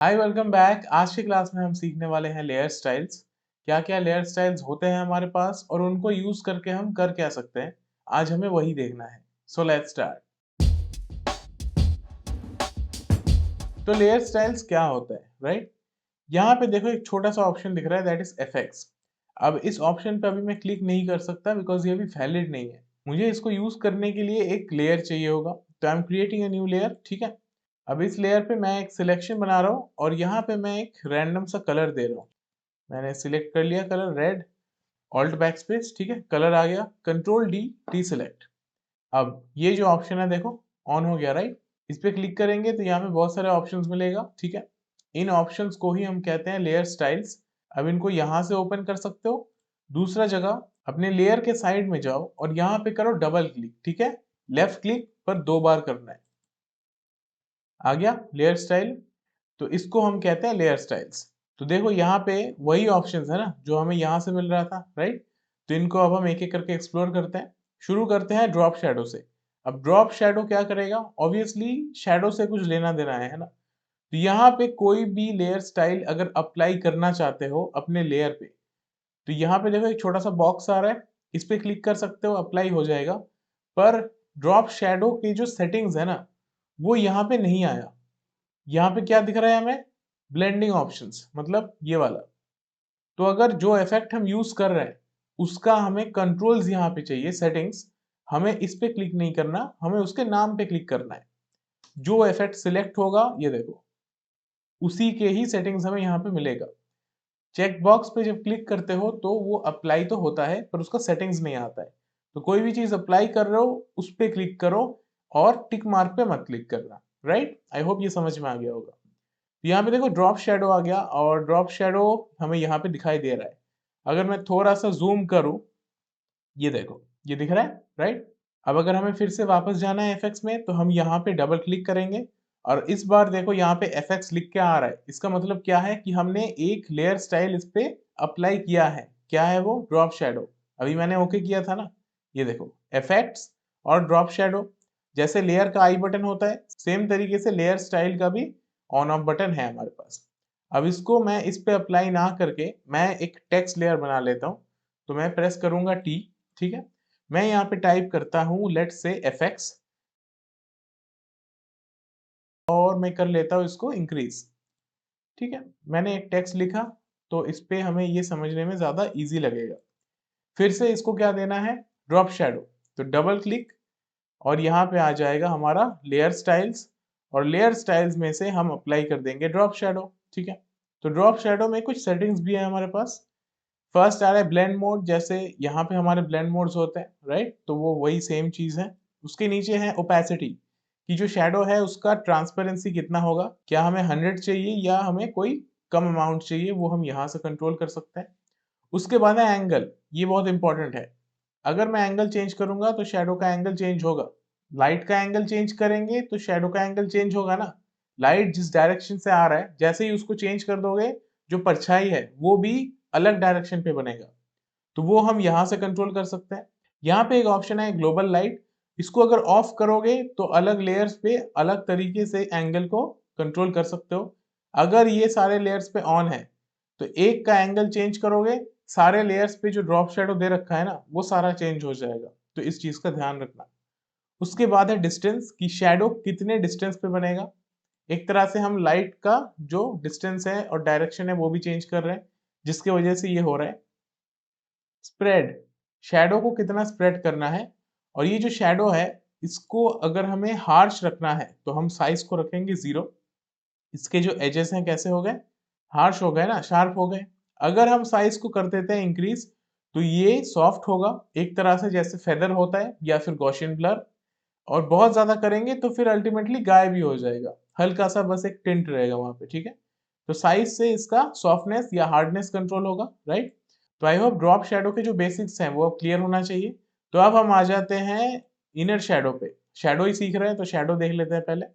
Hi welcome back. आज की class में हम सीखने वाले हैं लेयर स्टाइल्स। क्या क्या लेयर स्टाइल्स होते हैं हमारे पास और उनको यूज करके हम कर क्या सकते हैं, आज हमें वही देखना है। So let's start. तो लेयर स्टाइल्स क्या होता है, राइट? यहाँ पे देखो एक छोटा सा ऑप्शन दिख रहा है, दैट इज एफएक्स। अब इस ऑप्शन पे अभी मैं क्लिक नहीं कर सकता बिकॉज ये अभी वैलिड नहीं है। मुझे इसको यूज करने के लिए एक लेयर चाहिए होगा, तो I am creating a new layer. ठीक है, अब इस लेयर पे मैं एक सिलेक्शन बना रहा हूँ और यहाँ पे मैं एक रैंडम सा कलर दे रहा हूँ। मैंने सिलेक्ट कर लिया colour red, alt back space, ठीक है, कलर आ गया, कंट्रोल डी, टी सिलेक्ट। अब ये जो ऑप्शन है देखो ऑन हो गया, राइट? इस पे क्लिक करेंगे तो यहाँ पे बहुत सारे ऑप्शंस मिलेगा, ठीक है। इन ऑप्शंस को ही हम कहते हैं लेयर स्टाइल्स। अब इनको यहाँ से ओपन कर सकते हो। दूसरा जगह अपने लेयर के साइड में जाओ और यहाँ पे करो डबल क्लिक, ठीक है। लेफ्ट क्लिक पर 2 बार करना है। आ गया लेयर स्टाइल। तो इसको हम कहते हैं लेयर स्टाइल्स। तो देखो यहाँ पे वही ऑप्शंस है ना जो हमें यहाँ से मिल रहा था, राइट? तो इनको अब हम एक एक करके एक्सप्लोर करते हैं। शुरू करते हैं ड्रॉप शैडो से। अब ड्रॉप शैडो क्या करेगा? ऑब्वियसली शैडो से कुछ लेना देना है ना। तो यहाँ पे कोई भी लेयर स्टाइल अगर अप्लाई करना चाहते हो अपने लेयर पे, तो यहाँ पे देखो एक छोटा सा बॉक्स आ रहा है, इस पे क्लिक कर सकते हो, अप्लाई हो जाएगा। पर ड्रॉप शैडो की जो सेटिंग्स है ना, वो यहाँ पे नहीं आया। यहाँ पे क्या दिख रहा है हमें? ब्लेंडिंग ऑप्शंस, मतलब ये वाला। तो अगर जो इफेक्ट हम यूज कर रहे हैं उसका हमें कंट्रोल्स यहाँ पे चाहिए, सेटिंग्स, हमें इस पे क्लिक नहीं करना, हमें उसके नाम पे क्लिक करना है। जो इफेक्ट सिलेक्ट होगा ये देखो, उसी के ही सेटिंग्स हमें यहाँ पे मिलेगा। चेक बॉक्स पे जब क्लिक करते हो तो वो अप्लाई तो होता है पर उसका सेटिंग्स नहीं आता है। तो कोई भी चीज अप्लाई कर रहे हो उस पे क्लिक करो और टिक मार्क पे मत क्लिक करना, राइट? आई होप ये समझ में आ गया होगा। तो यहाँ पे देखो ड्रॉप शैडो आ गया और ड्रॉप शैडो हमें यहाँ पे दिखाई दे रहा है। अगर मैं थोड़ा सा जूम करूं, ये देखो ये दिख रहा है, राइट? अब अगर हमें फिर से वापस जाना है एफएक्स में तो हम यहाँ पे डबल क्लिक करेंगे और इस बार देखो यहाँ पे एफएक्स लिख के आ रहा है। इसका मतलब क्या है कि हमने एक लेयर स्टाइल इस पे अप्लाई किया है। क्या है वो? Drop shadow. अभी मैंने ओके किया था ना, ये देखो इफेक्ट्स और ड्रॉप शैडो। जैसे लेयर का आई बटन होता है सेम तरीके से लेयर स्टाइल का भी ऑन ऑफ बटन है हमारे पास। अब इसको मैं इस पे अप्लाई ना करके मैं एक टेक्स्ट लेयर बना लेता हूँ। तो मैं प्रेस करूंगा टी, ठीक है। मैं यहाँ पे टाइप करता हूँ लेट से एफएक्स और मैं कर लेता हूँ इसको इंक्रीज, ठीक है। मैंने एक टेक्स्ट लिखा तो इस पे हमें ये समझने में ज्यादा इजी लगेगा। फिर से इसको क्या देना है? Drop shadow. तो डबल क्लिक और यहाँ पे आ जाएगा हमारा लेयर स्टाइल्स और लेयर स्टाइल्स में से हम अप्लाई कर देंगे ड्रॉप शैडो, ठीक है। तो ड्रॉप शैडो में कुछ सेटिंग्स भी है हमारे पास। फर्स्ट आ रहा है ब्लेंड मोड, जैसे यहाँ पे हमारे ब्लेंड मोड्स होते हैं, राइट? तो वो वही सेम चीज है। उसके नीचे है ओपेसिटी, कि जो शैडो है उसका ट्रांसपेरेंसी कितना होगा, क्या हमें 100 चाहिए या हमें कोई कम अमाउंट चाहिए, वो हम यहाँ से कंट्रोल कर सकते हैं। उसके बाद है एंगल, ये बहुत इंपॉर्टेंट है। अगर मैं एंगल चेंज करूंगा तो शैडो का एंगल चेंज होगा। लाइट का एंगल चेंज करेंगे तो शैडो का एंगल चेंज होगा ना। लाइट जिस डायरेक्शन से आ रहा है जैसे ही उसको चेंज कर दोगे, जो परछाई है वो भी अलग डायरेक्शन पे बनेगा। तो वो हम यहाँ से कंट्रोल कर सकते हैं। यहाँ पे एक ऑप्शन है ग्लोबल लाइट, इसको अगर ऑफ करोगे तो अलग लेयर्स पे अलग तरीके से एंगल को कंट्रोल कर सकते हो। अगर ये सारे लेयर्स पे ऑन है तो एक का एंगल चेंज करोगे, सारे लेयर्स पे जो ड्रॉप शैडो दे रखा है ना वो सारा चेंज हो जाएगा। तो इस चीज का ध्यान रखना। उसके बाद है डिस्टेंस, की शैडो कितने डिस्टेंस पे बनेगा। एक तरह से हम लाइट का जो डिस्टेंस है और डायरेक्शन है वो भी चेंज कर रहे हैं, जिसकी वजह से ये हो रहा है। स्प्रेड, शैडो को कितना स्प्रेड करना है। और ये जो शैडो है इसको अगर हमें हार्श रखना है तो हम साइज को रखेंगे 0। इसके जो एजेस हैं कैसे हो गए? हार्श हो गए ना, शार्प हो गए। अगर हम साइज को कर देते हैं इंक्रीज तो ये सॉफ्ट होगा, एक तरह से जैसे फेदर होता है या फिर गॉसियन ब्लर। और बहुत ज्यादा करेंगे तो फिर अल्टीमेटली गायब ही हो जाएगा, हल्का सा बस एक टिंट रहेगा वहां पे, ठीक है। तो साइज से इसका सॉफ्टनेस या हार्डनेस कंट्रोल होगा, राइट? तो आई होप ड्रॉप शैडो के जो बेसिक्स हैं वो अब क्लियर होना चाहिए। तो अब हम आ जाते हैं इनर शैडो पे। शैडो ही सीख रहे हैं तो शैडो देख लेते हैं पहले।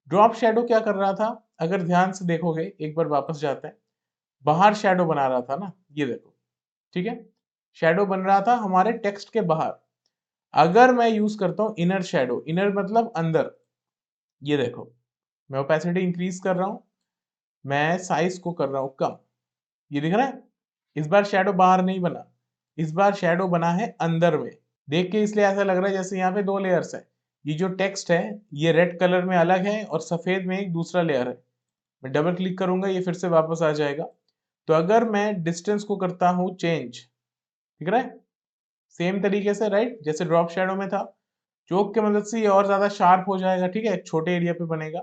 ड्रॉप शैडो क्या कर रहा था? अगर ध्यान से देखोगे, एक बार वापस जाते हैं, बाहर शैडो बना रहा था ना, ये देखो, ठीक है। शैडो बन रहा था हमारे टेक्स्ट के बाहर। अगर मैं यूज करता हूं इनर शैडो, इनर मतलब अंदर, ये देखो मैं ओपेसिटी इंक्रीज कर रहा हूं, मैं साइज को कर रहा हूँ कम। ये दिख रहा है, इस बार शैडो बाहर नहीं बना, इस बार शैडो बना है अंदर में। देख के इसलिए ऐसा लग रहा है जैसे यहाँ पे दो लेयर्स है। ये जो टेक्स्ट है ये रेड कलर में अलग है और सफेद में एक दूसरा लेयर है। मैं डबल क्लिक करूंगा ये फिर से वापस आ जाएगा। तो अगर मैं डिस्टेंस को करता हूँ चेंज, दिख रहा है सेम तरीके से, राइट, जैसे ड्रॉप शैडो में था। चोक की मदद से ये और ज्यादा शार्प हो जाएगा, ठीक है, छोटे एरिया पे बनेगा।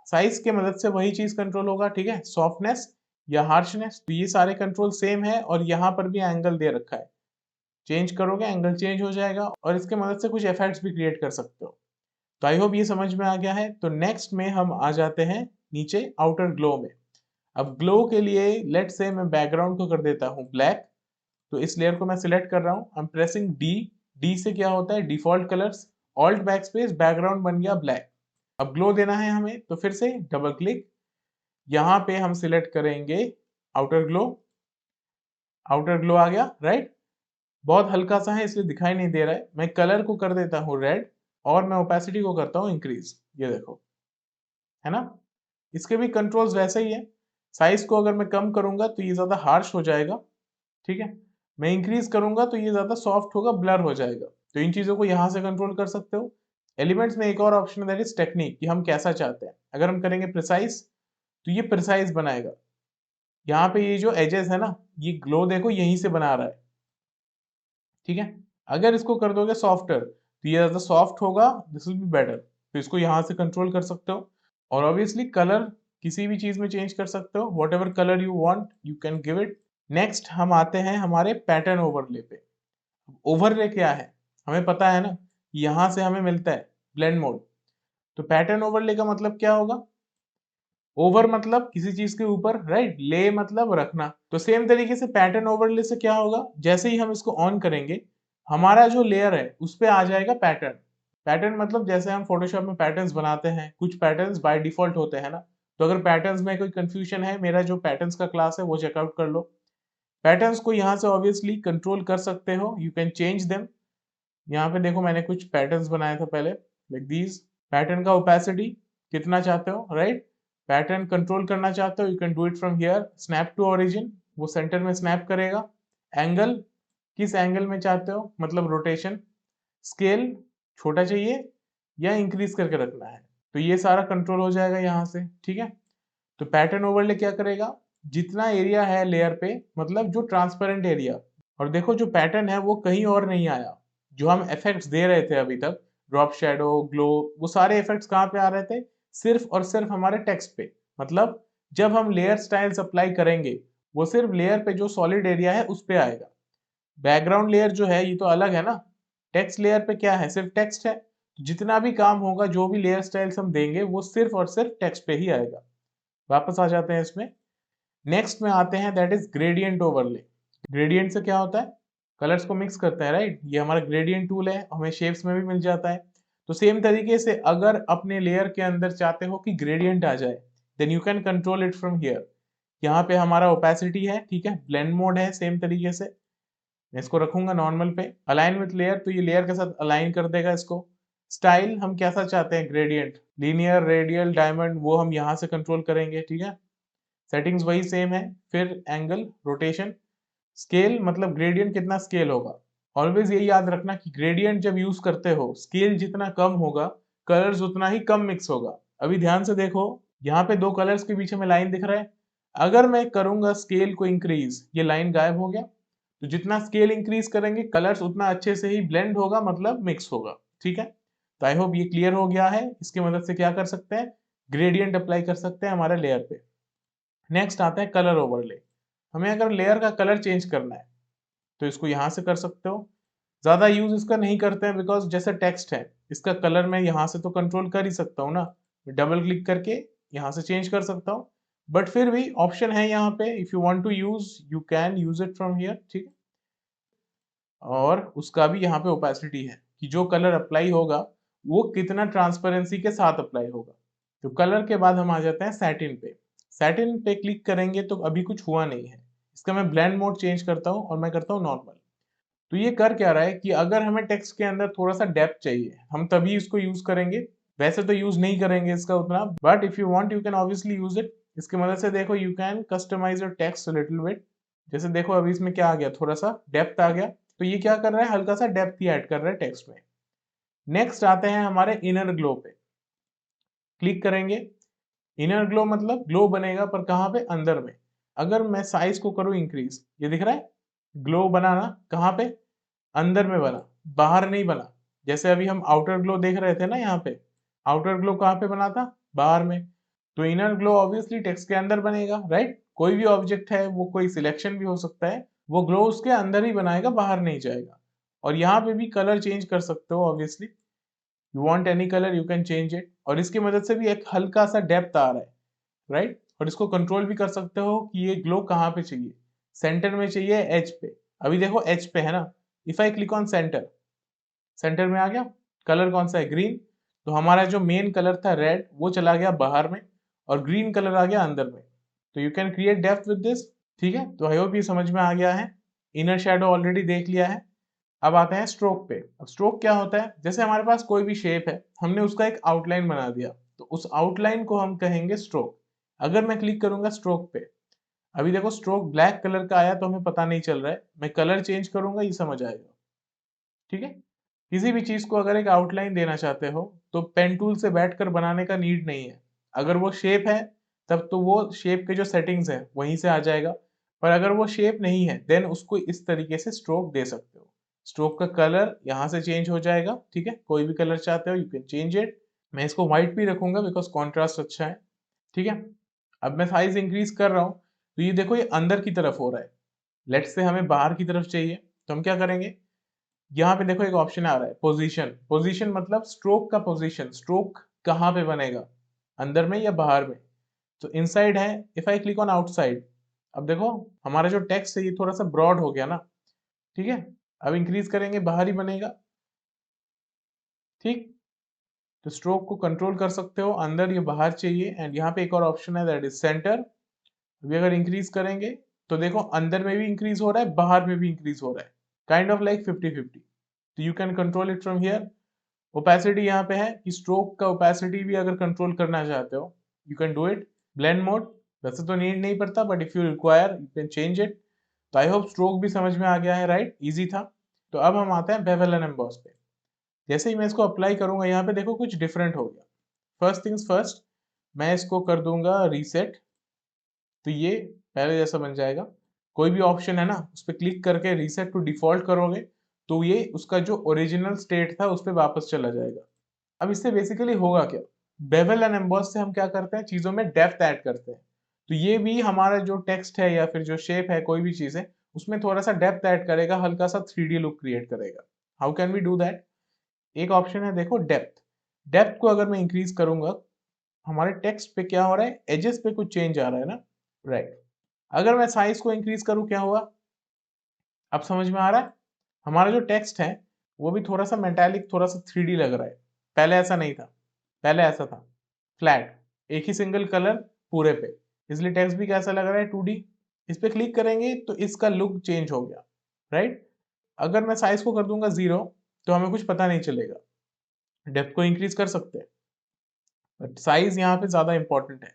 साइज के मदद से वही चीज कंट्रोल होगा, ठीक है, सॉफ्टनेस या हार्शनेस, तो ये सारे कंट्रोल सेम है। और यहाँ पर भी एंगल दे रखा है, चेंज करोगे एंगल चेंज हो जाएगा और इसके मदद से कुछ इफेक्ट्स भी क्रिएट कर सकते हो। तो आई होप ये समझ में आ गया है। तो नेक्स्ट में हम आ जाते हैं नीचे आउटर ग्लो में। अब ग्लो के लिए लेट से मैं बैकग्राउंड को कर देता हूँ ब्लैक। तो इस लेयर को मैं सिलेक्ट कर रहा हूँ, I am pressing D. D से क्या होता है, default colours, alt backspace, background बन गया ब्लैक। अब ग्लो देना है हमें तो फिर से डबल क्लिक, यहाँ पे हम सिलेक्ट करेंगे आउटर ग्लो। आउटर ग्लो आ गया, राइट। बहुत हल्का सा है इसलिए दिखाई नहीं दे रहा है। मैं कलर को कर देता हूँ रेड और मैं ओपेसिटी को करता हूँ इंक्रीज, ये देखो, है ना। इसके भी कंट्रोल्स वैसे ही है। साइज को अगर मैं कम करूंगा तो ये ज्यादा हार्श हो जाएगा, ठीक है। मैं इंक्रीज करूंगा तो ये ज्यादा सॉफ्ट होगा, ब्लर हो जाएगा। तो इन चीजों को यहाँ से कंट्रोल कर सकते हो। एलिमेंट्स में एक और ऑप्शन है दैट इज टेक्निक, कि हम कैसा चाहते हैं। अगर हम करेंगे प्रिसाइज तो ये प्रिसाइज बनाएगा। यहाँ पे ये जो एजेस है ना, ये ग्लो देखो यहीं से बना रहा है, ठीक है। अगर इसको कर दोगे सॉफ्टर तो ये ज्यादा सॉफ्ट होगा, दिस विल बी बेटर। तो इसको यहाँ से कंट्रोल कर सकते हो। और ऑब्वियसली कलर किसी भी चीज में चेंज कर सकते हो, what ever colour you want you can give it. Next हम आते हैं हमारे पैटर्न ओवरले पे। ओवरले क्या है हमें पता है ना, यहाँ से हमें मिलता है ब्लेंड मोड। तो पैटर्न ओवरले का मतलब क्या होगा, ओवर मतलब किसी चीज के ऊपर, राइट, ले मतलब रखना। तो सेम तरीके से पैटर्न ओवरले से क्या होगा, जैसे ही हम इसको ऑन करेंगे हमारा जो लेयर है उस पे आ जाएगा पैटर्न। पैटर्न मतलब जैसे हम फोटोशॉप में पैटर्न्स बनाते हैं, कुछ पैटर्न्स बाय डिफॉल्ट होते हैं ना। तो अगर पैटर्न्स में कोई कंफ्यूजन है, मेरा जो पैटर्न्स का क्लास है वो चेकआउट कर लो। पैटर्न्स को यहाँ से ऑब्वियसली कंट्रोल कर सकते हो, यू कैन चेंज देम। यहाँ पे देखो मैंने कुछ पैटर्न्स बनाया था पहले, लाइक दीज। पैटर्न का ओपेसिटी कितना चाहते हो, राइट। पैटर्न कंट्रोल करना चाहते हो, you can do it from here. Snap to origin, वो सेंटर में स्नैप करेगा। एंगल, किस एंगल में चाहते हो, मतलब रोटेशन। स्केल, छोटा चाहिए या इंक्रीज करके रखना है, तो ये सारा कंट्रोल हो जाएगा यहाँ से, ठीक है। तो पैटर्न ओवरले क्या करेगा, जितना एरिया है लेयर पे, मतलब जो ट्रांसपेरेंट एरिया, और देखो जो पैटर्न है वो कहीं और नहीं आया। जो हम इफेक्ट्स दे रहे थे अभी तक, ड्रॉप शैडो, ग्लो, वो सारे इफेक्ट्स कहाँ पे आ रहे थे, सिर्फ और सिर्फ हमारे टेक्स्ट पे। मतलब जब हम लेयर स्टाइल्स अप्लाई करेंगे वो सिर्फ लेयर पे जो सॉलिड एरिया है उस पे आएगा। बैकग्राउंड लेयर जो है ये तो अलग है ना। टेक्स्ट लेयर पे क्या है, सिर्फ टेक्स्ट है। तो जितना भी काम होगा, जो भी लेयर स्टाइल्स हम देंगे वो सिर्फ और सिर्फ टेक्स्ट पे ही आएगा। वापस आ जाते हैं इसमें। नेक्स्ट में आते हैं that is gradient overlay. Gradient से क्या होता है, कलर्स को मिक्स करते हैं, राइट। ये हमारा ग्रेडियंट टूल है, हमें शेप्स में भी मिल जाता है। तो सेम तरीके से अगर अपने लेयर के अंदर चाहते हो कि ग्रेडियंट आ जाए, then you can control it from here. यहाँ पे हमारा ओपेसिटी है, ठीक है, ब्लेंड मोड है, सेम तरीके से मैं इसको रखूंगा नॉर्मल पे। अलाइन विथ लेयर, तो ये लेयर के साथ अलाइन कर देगा इसको। स्टाइल हम कैसा चाहते हैं, ग्रेडियंट, लीनियर, रेडियल, डायमंड, वो हम यहाँ से कंट्रोल करेंगे, ठीक है। सेटिंग्स वही सेम है। फिर एंगल, रोटेशन, स्केल, मतलब ग्रेडियंट कितना स्केल होगा। ऑलवेज ये याद रखना कि ग्रेडियंट जब यूज करते हो, स्केल जितना कम होगा कलर्स उतना ही कम मिक्स होगा। अभी ध्यान से देखो, यहाँ पे दो कलर्स के बीच में लाइन दिख रहा है। अगर मैं करूंगा स्केल को इंक्रीज, ये लाइन गायब हो गया। तो जितना स्केल इंक्रीज करेंगे कलर्स उतना अच्छे से ही ब्लेंड होगा, मतलब मिक्स होगा, ठीक है। तो आई होप ये क्लियर हो गया है। इसकी मदद से क्या कर सकते हैं, ग्रेडियंट अप्लाई कर सकते हैं हमारे लेयर पे। नेक्स्ट आता है कलर ओवरले। हमें अगर लेयर का कलर चेंज करना है तो इसको यहाँ से कर सकते हो। ज्यादा यूज इसका नहीं करते हैं बिकॉज जैसे टेक्स्ट है, इसका कलर मैं यहाँ से तो कंट्रोल कर ही सकता हूँ ना। डबल क्लिक करके यहाँ से चेंज कर सकता हूँ। बट फिर भी ऑप्शन है यहाँ पे, if you want to use you can use it from here, ठीक है। और उसका भी यहाँ पे ओपेसिटी है कि जो कलर अप्लाई होगा वो कितना ट्रांसपेरेंसी के साथ अप्लाई होगा। तो कलर के बाद हम आ जाते हैं सैटिन पे। सैटिन पे क्लिक करेंगे तो अभी कुछ हुआ नहीं है। इसका मैं ब्लेंड मोड चेंज करता हूँ और मैं करता हूँ नॉर्मल। तो ये कर क्या रहा है कि अगर हमें टेक्स्ट के अंदर थोड़ा सा डेप्थ चाहिए, हम तभी इसको यूज करेंगे। वैसे तो यूज नहीं करेंगे इसका उतना, but if you want you can obviously use it. इसकी मदद से देखो you can customize your text little bit. जैसे देखो अभी इसमें क्या आ गया, थोड़ा सा डेप्थ आ गया, तो ये क्या कर रहा है, हल्का सा डेप्थ ही ऐड कर रहा है टेक्स्ट में। नेक्स्ट आते हैं हमारे इनर ग्लो पे, क्लिक करेंगे। इनर ग्लो मतलब ग्लो बनेगा पर कहाँ पे, अंदर में। अगर मैं साइज को करूँ इंक्रीज, ये दिख रहा है ग्लो बनाना कहाँ पे, अंदर में बना, बाहर नहीं बना। जैसे अभी हम आउटर ग्लो देख रहे थे ना, यहाँ पे आउटर ग्लो कहाँ पे बना था, बाहर में। तो इनर ग्लो ऑब्वियसली टेक्स्ट के अंदर बनेगा, राइट। कोई भी ऑब्जेक्ट है, वो कोई सिलेक्शन भी हो सकता है, वो ग्लो उसके अंदर ही बनाएगा, बाहर नहीं जाएगा। और यहाँ पे भी कलर चेंज कर सकते हो obviously, you want any colour you can change it. और इसकी मदद से भी एक हल्का सा डेप्थ आ रहा है, राइट। और इसको कंट्रोल भी कर सकते हो कि ये ग्लो कहाँ पे चाहिए, सेंटर में चाहिए, एज पे। अभी देखो एज पे है ना, if I click on centre, centre में आ गया। कलर कौन सा है, ग्रीन। तो हमारा जो मेन कलर था रेड, वो चला गया बाहर में, और ग्रीन कलर आ गया अंदर में। तो you can create depth with this. ठीक है, तो आई होप ये समझ में आ गया है। इनर शेडो ऑलरेडी देख लिया है। अब आते हैं स्ट्रोक पे। अब स्ट्रोक क्या होता है, जैसे हमारे पास कोई भी शेप है, हमने उसका एक आउटलाइन बना दिया, तो उस आउटलाइन को हम कहेंगे स्ट्रोक। अगर मैं क्लिक करूंगा स्ट्रोक पे, अभी देखो स्ट्रोक ब्लैक कलर का आया, तो हमें पता नहीं चल रहा है। मैं कलर चेंज करूंगा, ये समझ आएगा। ठीक है, किसी भी चीज को अगर एक आउटलाइन देना चाहते हो, तो पेन टूल से बैठकर बनाने का नीड नहीं है। अगर वो शेप है, तब तो वो शेप के जो सेटिंग्स है वहीं से आ जाएगा। पर अगर वो शेप नहीं है, देन उसको इस तरीके से स्ट्रोक दे सकते हो। स्ट्रोक का कलर यहाँ से चेंज हो जाएगा। ठीक है, कोई भी कलर चाहते हो यू कैन चेंज इट। मैं इसको व्हाइट भी रखूंगा बिकॉज कॉन्ट्रास्ट अच्छा है। ठीक है, अब मैं साइज इंक्रीज कर रहा हूँ, तो ये देखो ये अंदर की तरफ हो रहा है। लेट्स से हमें बाहर की तरफ चाहिए, तो हम क्या करेंगे, यहाँ पे देखो एक ऑप्शन आ रहा है पोजीशन। पोजीशन मतलब स्ट्रोक का पोजीशन, स्ट्रोक कहाँ पे बनेगा, अंदर में या बाहर में। तो इनसाइड है, if I click on outside, अब देखो हमारा जो टेक्स्ट है ये थोड़ा सा ब्रॉड हो गया ना। ठीक है, अब इंक्रीज करेंगे, बाहर ही बनेगा। ठीक, तो स्ट्रोक को कंट्रोल कर सकते हो, अंदर या बाहर चाहिए। एंड यहाँ पे एक और ऑप्शन है दैट इज सेंटर। अभी अगर इंक्रीज करेंगे, तो देखो अंदर में भी इंक्रीज हो रहा है, बाहर में भी इंक्रीज हो रहा है, काइंड ऑफ लाइक 50-50। तो you can control it from here. Opacity यहाँ पे है कि स्ट्रोक का ओपेसिटी भी अगर कंट्रोल करना चाहते हो, you can do it. Blend mode वैसे तो नीड नहीं पड़ता, but if you require you can change it. तो आई होप स्ट्रोक भी समझ में आ गया है, राइट, इजी था। तो अब हम आते हैं बेवल एंड एम्बॉस पे। जैसे ही मैं इसको अप्लाई करूंगा, यहाँ पे देखो कुछ डिफरेंट हो गया। फर्स्ट थिंग्स फर्स्ट, मैं इसको कर दूंगा रीसेट, तो ये पहले जैसा बन जाएगा। कोई भी ऑप्शन है ना, उस पर क्लिक करके रीसेट टू डिफॉल्ट करोगे, तो ये उसका जो ओरिजिनल स्टेट था उस पर वापस चला जाएगा। अब इससे बेसिकली होगा क्या, बेवल एंड एम्बॉस से हम क्या करते हैं, चीजों में डेप्थ ऐड करते हैं। तो ये भी हमारा जो टेक्स्ट है या फिर जो शेप है, कोई भी चीज है, उसमें थोड़ा सा डेप्थ ऐड करेगा, हल्का सा 3D लुक क्रिएट करेगा। How can we do that, एक ऑप्शन है देखो डेप्थ। डेप्थ को अगर मैं इंक्रीज करूंगा, हमारे टेक्स्ट पे क्या हो रहा है, एजेस पे कुछ चेंज आ रहा है ना, राइट। अगर मैं साइज को इंक्रीज करूं, क्या हुआ, अब समझ में आ रहा है। हमारा जो टेक्स्ट है वो भी थोड़ा सा मेटालिक, थोड़ा सा 3D लग रहा है। पहले ऐसा नहीं था, पहले ऐसा था फ्लैट, एक ही सिंगल कलर पूरे पे, इसलिए टेक्स्ट भी कैसा लग रहा है, 2D। इस पे क्लिक करेंगे तो इसका लुक चेंज हो गया, राइट। अगर मैं साइज को कर दूंगा 0, तो हमें कुछ पता नहीं चलेगा। डेप्थ को इंक्रीज कर सकते हैं, बट साइज यहाँ पे ज्यादा इंपॉर्टेंट है।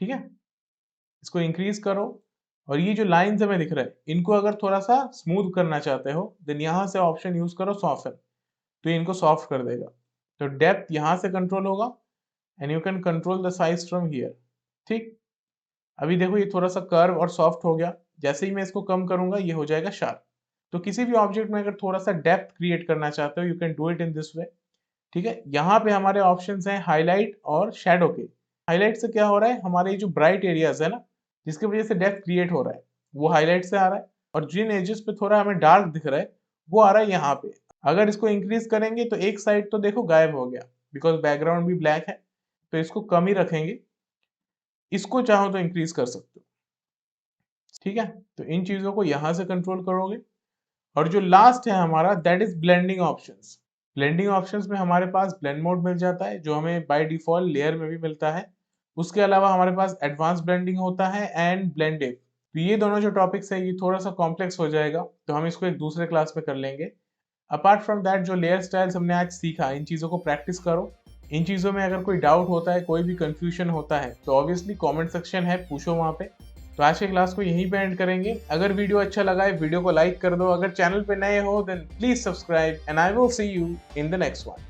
ठीक है, इसको इंक्रीज करो, और ये जो लाइन्स हमें दिख रहा है, इनको अगर थोड़ा सा स्मूथ करना चाहते हो, देन यहाँ से ऑप्शन यूज करो सॉफ्टन, तो ये इनको सॉफ्ट कर देगा। तो डेप्थ यहाँ से कंट्रोल होगा, and you can control the size from here. ठीक, अभी देखो ये थोड़ा सा कर्व और सॉफ्ट हो गया। जैसे ही मैं इसको कम करूंगा, ये हो जाएगा शार्प। तो किसी भी ऑब्जेक्ट में अगर थोड़ा सा डेप्थ क्रिएट करना चाहते हो, you can do it in this way. ठीक है, यहाँ पे हमारे ऑप्शंस हैं हाईलाइट और शैडो के। हाईलाइट से क्या हो रहा है, हमारे ये जो ब्राइट एरियाज है ना, जिसकी वजह से डेप्थ क्रिएट हो रहा है, वो हाईलाइट से आ रहा है। और जिन एजेस पे थोड़ा हमें डार्क दिख रहा है, वो आ रहा है यहाँ पे। अगर इसको इंक्रीज करेंगे, तो एक साइड तो देखो गायब हो गया, बिकॉज बैकग्राउंड भी ब्लैक है। तो इसको कम ही रखेंगे, इसको चाहो तो इंक्रीज कर सकते हो। ठीक है, तो इन चीजों को यहाँ से कंट्रोल करोगे। और जो लास्ट है हमारा, that is blending options. Blending options में हमारे पास ब्लेंड मोड मिल जाता है, जो हमें बाय डिफॉल्ट लेयर में भी मिलता है। उसके अलावा हमारे पास एडवांस ब्लेंडिंग होता है एंड ब्लेंडेड। तो ये दोनों जो टॉपिक्स है, ये थोड़ा सा कॉम्प्लेक्स हो जाएगा, तो हम इसको एक दूसरे क्लास में कर लेंगे। अपार्ट फ्रॉम दैट, जो लेयर स्टाइल्स हमने आज सीखा, इन चीज़ों को प्रैक्टिस करो, इन चीज़ों में अगर कोई डाउट होता है, कोई भी कंफ्यूजन होता है, तो ऑब्वियसली कमेंट सेक्शन है, पूछो वहाँ पे। तो आज के क्लास को यहीं पे एंड करेंगे। अगर वीडियो अच्छा लगा है, वीडियो को लाइक कर दो। अगर चैनल पे नए हो then please subscribe and I will see you in the next one.